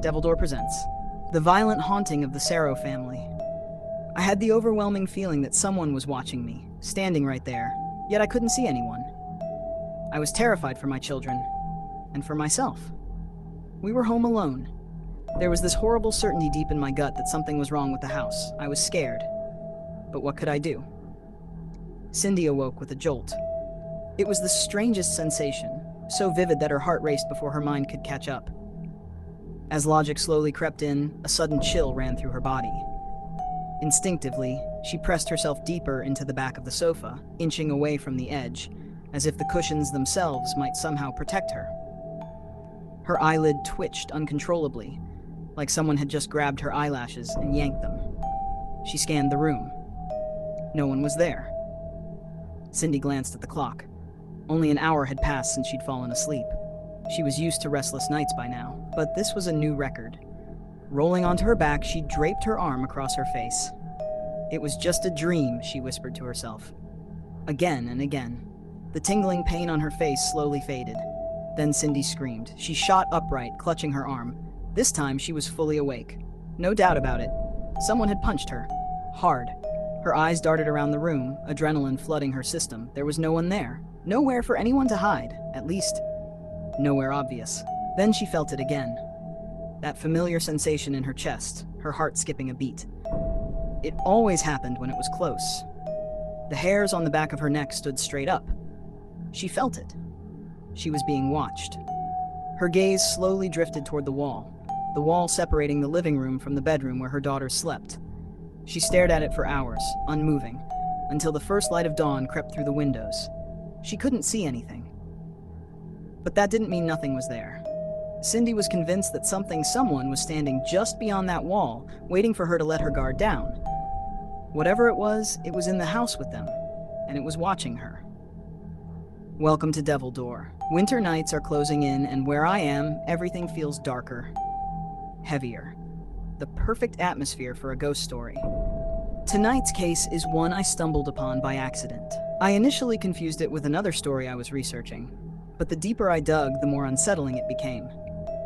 Devil Door presents The Violent Haunting of the Sarro Family. I had the overwhelming feeling that someone was watching me, standing right there, yet I couldn't see anyone. I was terrified for my children, and for myself. We were home alone. There was this horrible certainty deep in my gut that something was wrong with the house. I was scared. But what could I do? Cindy awoke with a jolt. It was the strangest sensation, so vivid that her heart raced before her mind could catch up. As logic slowly crept in, a sudden chill ran through her body. Instinctively, she pressed herself deeper into the back of the sofa, inching away from the edge, as if the cushions themselves might somehow protect her. Her eyelid twitched uncontrollably, like someone had just grabbed her eyelashes and yanked them. She scanned the room. No one was there. Cindy glanced at the clock. Only an hour had passed since she'd fallen asleep. She was used to restless nights by now, but this was a new record. Rolling onto her back, she draped her arm across her face. It was just a dream, she whispered to herself. Again and again. The tingling pain on her face slowly faded. Then Cindy screamed. She shot upright, clutching her arm. This time she was fully awake. No doubt about it. Someone had punched her. Hard. Her eyes darted around the room, adrenaline flooding her system. There was no one there. Nowhere for anyone to hide, at least nowhere obvious. Then she felt it again. That familiar sensation in her chest, her heart skipping a beat. It always happened when it was close. The hairs on the back of her neck stood straight up. She felt it. She was being watched. Her gaze slowly drifted toward the wall separating the living room from the bedroom where her daughters slept. She stared at it for hours, unmoving, until the first light of dawn crept through the windows. She couldn't see anything. But that didn't mean nothing was there. Cindy was convinced that someone was standing just beyond that wall, waiting for her to let her guard down. Whatever it was in the house with them, and it was watching her. Welcome to Devil Door. Winter nights are closing in, and where I am, everything feels darker, heavier. The perfect atmosphere for a ghost story. Tonight's case is one I stumbled upon by accident. I initially confused it with another story I was researching, but the deeper I dug, the more unsettling it became.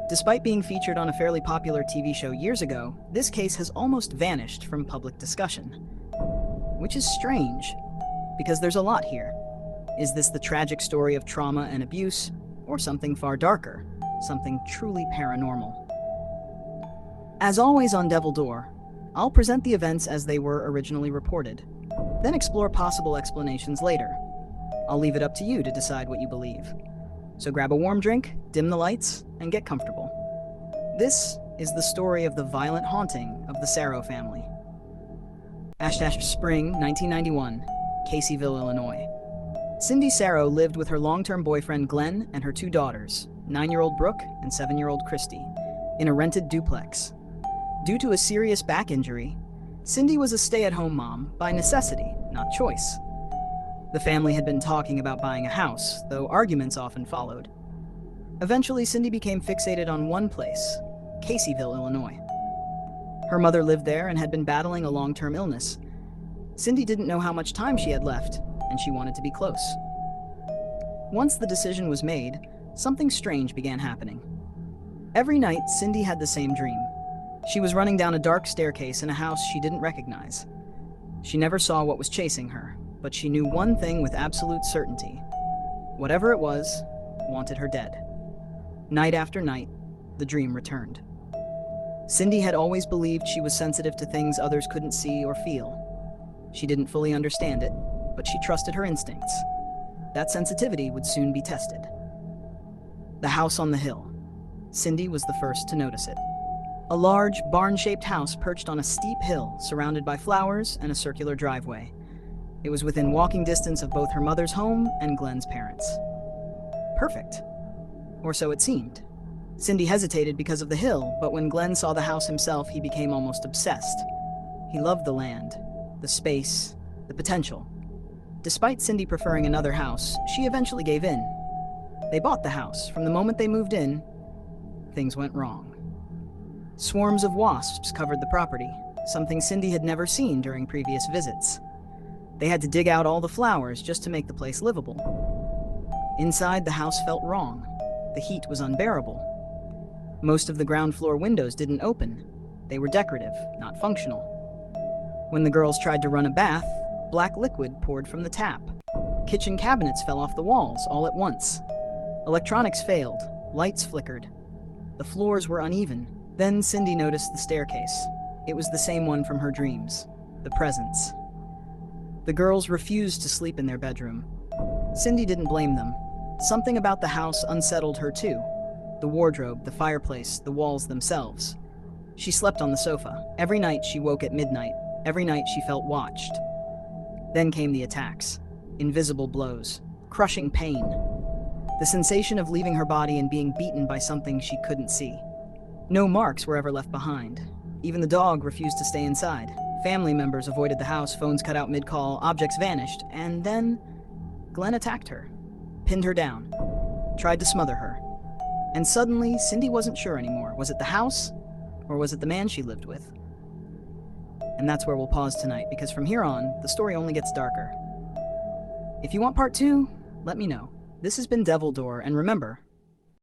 Despite being featured on a fairly popular TV show years ago, this case has almost vanished from public discussion. Which is strange, because there's a lot here. Is this the tragic story of trauma and abuse, or something far darker, something truly paranormal? As always on Devil Door, I'll present the events as they were originally reported, then explore possible explanations later. I'll leave it up to you to decide what you believe. So grab a warm drink, dim the lights, and get comfortable. This is the story of the violent haunting of the Sarro family. Spring 1991, Caseyville, Illinois. Cindy Sarro lived with her long-term boyfriend Glenn and her two daughters, 9-year-old Brooke and 7-year-old Christy, in a rented duplex. Due to a serious back injury, Cindy was a stay-at-home mom by necessity, not choice. The family had been talking about buying a house, though arguments often followed. Eventually, Cindy became fixated on one place, Caseyville, Illinois. Her mother lived there and had been battling a long-term illness. Cindy didn't know how much time she had left, and she wanted to be close. Once the decision was made, something strange began happening. Every night, Cindy had the same dream. She was running down a dark staircase in a house she didn't recognize. She never saw what was chasing her, but she knew one thing with absolute certainty. Whatever it was, wanted her dead. Night after night, the dream returned. Cindy had always believed she was sensitive to things others couldn't see or feel. She didn't fully understand it, but she trusted her instincts. That sensitivity would soon be tested. The house on the hill. Cindy was the first to notice it. A large, barn-shaped house perched on a steep hill, surrounded by flowers and a circular driveway. It was within walking distance of both her mother's home and Glenn's parents. Perfect. Or so it seemed. Cindy hesitated because of the hill, but when Glenn saw the house himself, he became almost obsessed. He loved the land, the space, the potential. Despite Cindy preferring another house, she eventually gave in. They bought the house. From the moment they moved in, things went wrong. Swarms of wasps covered the property, something Cindy had never seen during previous visits. They had to dig out all the flowers just to make the place livable. Inside, the house felt wrong. The heat was unbearable. Most of the ground floor windows didn't open. They were decorative, not functional. When the girls tried to run a bath, black liquid poured from the tap. Kitchen cabinets fell off the walls all at once. Electronics failed. Lights flickered. The floors were uneven. Then Cindy noticed the staircase. It was the same one from her dreams. The presence. The girls refused to sleep in their bedroom. Cindy didn't blame them. Something about the house unsettled her too. The wardrobe, the fireplace, the walls themselves. She slept on the sofa. Every night she woke at midnight. Every night she felt watched. Then came the attacks. Invisible blows. Crushing pain. The sensation of leaving her body and being beaten by something she couldn't see. No marks were ever left behind. Even the dog refused to stay inside. Family members avoided the house, phones cut out mid-call, objects vanished, and then Glenn attacked her, pinned her down, tried to smother her. And suddenly, Cindy wasn't sure anymore. Was it the house, or was it the man she lived with? And that's where we'll pause tonight, because from here on, the story only gets darker. If you want part 2, let me know. This has been Devil Door, and remember,